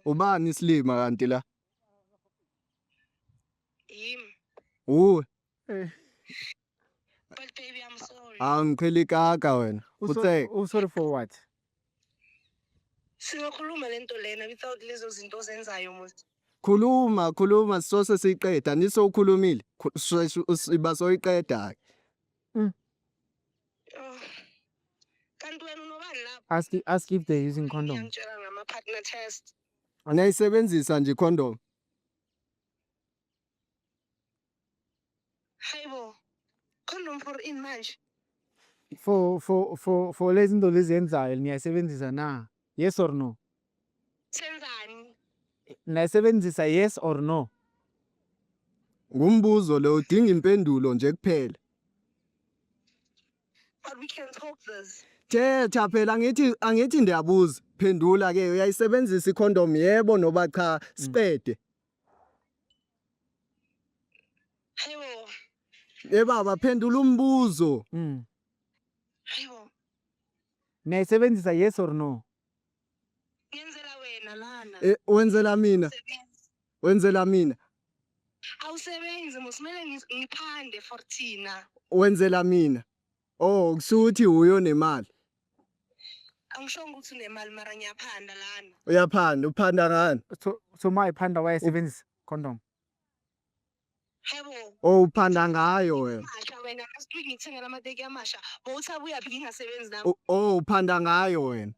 Ubani isilima kanti la? Yimi. But baby, I'm sorry. Angipheli kaka wena. Sorry for what? Singakhuluma lento lena without lezo zinto ozenzayo muthi. Khuluma sisose siqeda nisokhulumile. Siba soyiqeda. Kanti wena unobani lapha? Ask if they're using condom. Ngiyangitshela ngama partner test. Anayisebenzisa nje condom. Hayibo. Condom for in manje. For lezi zinto lezenzayo niyayisebenzisa na? Yes or no? Senzani? Niyayisebenzisa yes or no? Ngumbuzo lo udinga impendulo nje kuphela. But we can talk this. Thetha phela angithi ndiyabuza. Phendula ke uyayisebenzisa icondom yebo noba cha siqede. Hayibo. Baba phendula umbuzo. Hayibo. Niyayisebenzisa yes or no? Ngenzela wena lana. Wenzela mina. Wenzela mina. Awusebenzi musimele ngiphande for thina. Wenzela mina. Oh kusuthi uyo nemali. Angishongo ukuthi unemali mara ngiyaphanda lana. Uyaphanda uphanda ngani? So mayiphanda wayisebenzisa condom. Hayibo. Oh uphanda ngayo wena. Masha wena asithuki ngithengela amateki amasha. Bowuthi abuya phi ngingasebenzi nami. Oh uphanda ngayo wena.